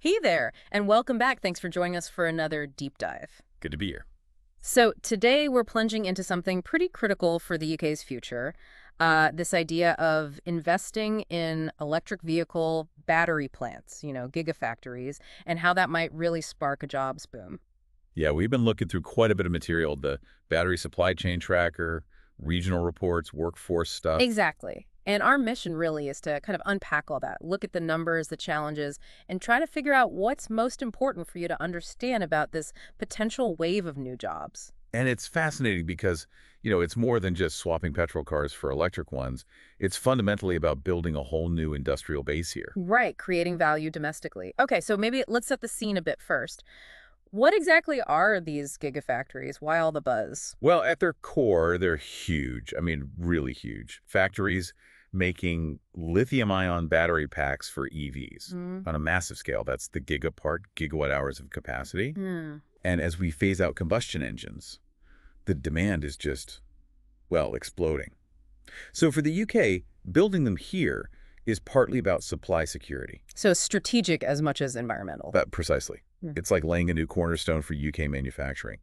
Hey there, and welcome back. Thanks for joining us for another deep dive. Good to be here. So, today we're plunging into something pretty critical for the UK's future, this idea of investing in electric vehicle battery plants, gigafactories, and how that might really spark a jobs boom. Yeah, we've been looking through quite a bit of material, the battery supply chain tracker, regional reports, workforce stuff. Exactly. And our mission really is to kind of unpack all that, look at the numbers, the challenges, and try to figure out what's most important for you to understand about this potential wave of new jobs. And it's fascinating because, it's more than just swapping petrol cars for electric ones. It's fundamentally about building a whole new industrial base here. Right, creating value domestically. Okay, so maybe let's set the scene a bit first. What exactly are these gigafactories? Why all the buzz? Well, at their core, they're huge. I mean, really huge. Factories making lithium-ion battery packs for EVs Hmm. on a massive scale. That's the giga part, gigawatt hours of capacity. Hmm. And as we phase out combustion engines, the demand is just, well, exploding. So for the UK, building them here is partly about supply security. So strategic as much as environmental. But precisely. Hmm. It's like laying a new cornerstone for UK manufacturing.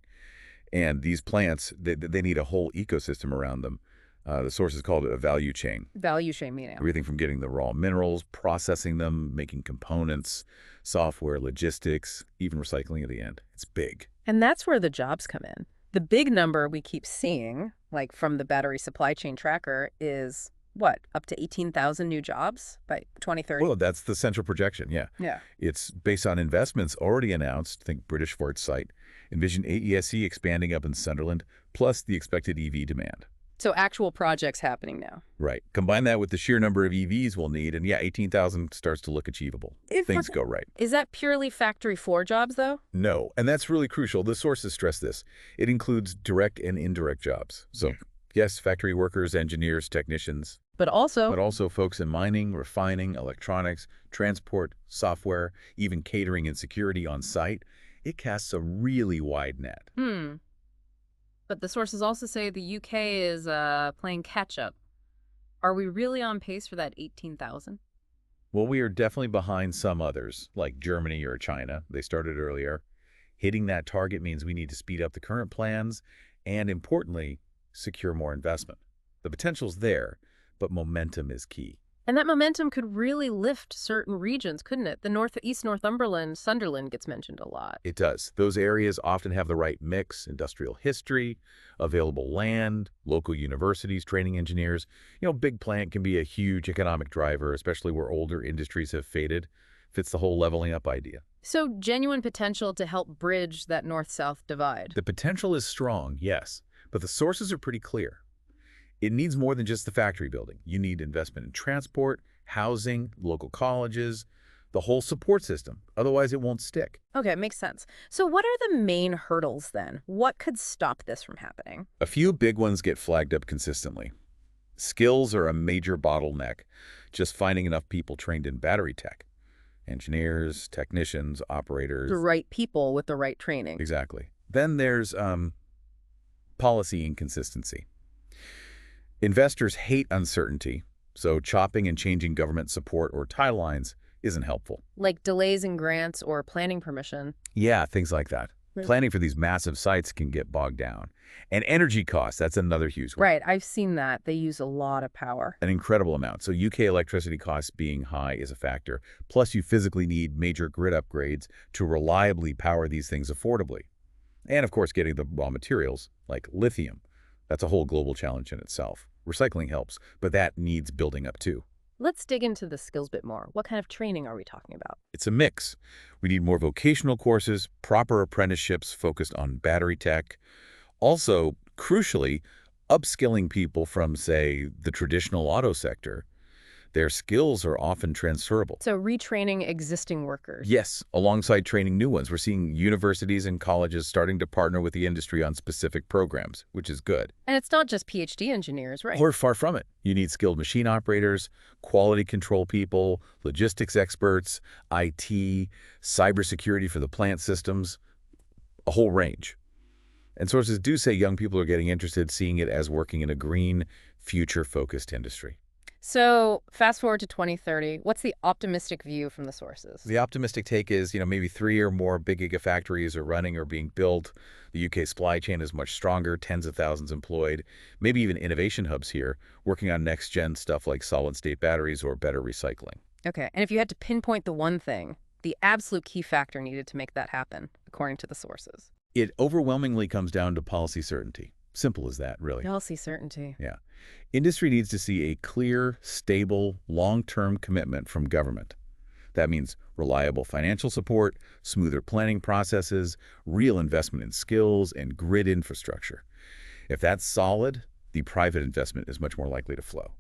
And these plants, they need a whole ecosystem around them. The source is called a value chain. Value chain meaning. Everything from getting the raw minerals, processing them, making components, software, logistics, even recycling at the end. It's big. And that's where the jobs come in. The big number we keep seeing, like from the battery supply chain tracker, is what, up to 18,000 new jobs by 2030? Well, that's the central projection, yeah. Yeah. It's based on investments already announced, think British Foresight, envision AESC expanding up in Sunderland, plus the expected EV demand. So actual projects happening now. Right. Combine that with the sheer number of EVs we'll need, and yeah, 18,000 starts to look achievable. If Things we're- go right. Is that purely factory floor jobs, though? No, and that's really crucial. The sources stress this. It includes direct and indirect jobs. So, yes, factory workers, engineers, technicians, But also, but also folks in mining, refining, electronics, transport, software, even catering and security on site. It casts a really wide net. But the sources also say the UK is playing catch-up. Are we really on pace for that 18,000? Well, we are definitely behind some others, like Germany or China. They started earlier. Hitting that target means we need to speed up the current plans and, importantly, secure more investment. The potential's there, but momentum is key. And that momentum could really lift certain regions, couldn't it? The Northeast Northumberland, Sunderland gets mentioned a lot. It does. Those areas often have the right mix, industrial history, available land, local universities, training engineers. Big plant can be a huge economic driver, especially where older industries have faded. Fits the whole leveling up idea. So genuine potential to help bridge that north-south divide. The potential is strong, yes, but the sources are pretty clear. It needs more than just the factory building. You need investment in transport, housing, local colleges, the whole support system. Otherwise, it won't stick. Okay, makes sense. So what are the main hurdles then? What could stop this from happening? A few big ones get flagged up consistently. Skills are a major bottleneck. Just finding enough people trained in battery tech. Engineers, technicians, operators. The right people with the right training. Exactly. Then there's policy inconsistency. Investors hate uncertainty, so chopping and changing government support or timelines isn't helpful. Like delays in grants or planning permission. Yeah, things like that. Right. Planning for these massive sites can get bogged down. And energy costs, that's another huge one. Right, I've seen that. They use a lot of power. An incredible amount. So UK electricity costs being high is a factor. Plus, you physically need major grid upgrades to reliably power these things affordably. And, of course, getting the raw materials, like lithium. That's a whole global challenge in itself. Recycling helps, but that needs building up too. Let's dig into the skills bit more. What kind of training are we talking about? It's a mix. We need more vocational courses, proper apprenticeships focused on battery tech. Also, crucially, upskilling people from, say, the traditional auto sector. Their skills are often transferable. So retraining existing workers. Yes, alongside training new ones. We're seeing universities and colleges starting to partner with the industry on specific programs, which is good. And it's not just PhD engineers, right? Or far from it. You need skilled machine operators, quality control people, logistics experts, IT, cybersecurity for the plant systems, a whole range. And sources do say young people are getting interested, seeing it as working in a green, future-focused industry. So fast forward to 2030, what's the optimistic view from the sources? The optimistic take is, maybe 3 or more big gigafactories are running or being built. The UK supply chain is much stronger, tens of thousands employed, maybe even innovation hubs here, working on next-gen stuff like solid-state batteries or better recycling. Okay, and if you had to pinpoint the one thing, the absolute key factor needed to make that happen, according to the sources. It overwhelmingly comes down to policy certainty. Simple as that, really. Policy certainty. Yeah. Industry needs to see a clear, stable, long-term commitment from government. That means reliable financial support, smoother planning processes, real investment in skills, and grid infrastructure. If that's solid, the private investment is much more likely to flow.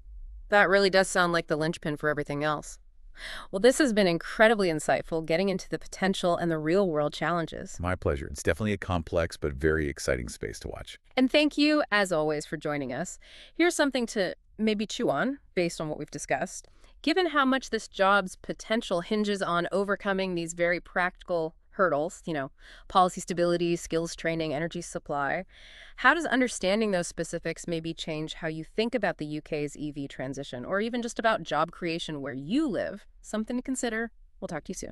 That really does sound like the linchpin for everything else. Well, this has been incredibly insightful, getting into the potential and the real-world challenges. My pleasure. It's definitely a complex but very exciting space to watch. And thank you, as always, for joining us. Here's something to maybe chew on, based on what we've discussed. Given how much this job's potential hinges on overcoming these very practical hurdles, policy stability, skills training, energy supply, how does understanding those specifics maybe change how you think about the UK's EV transition, or even just about job creation where you live? Something to consider. We'll talk to you soon.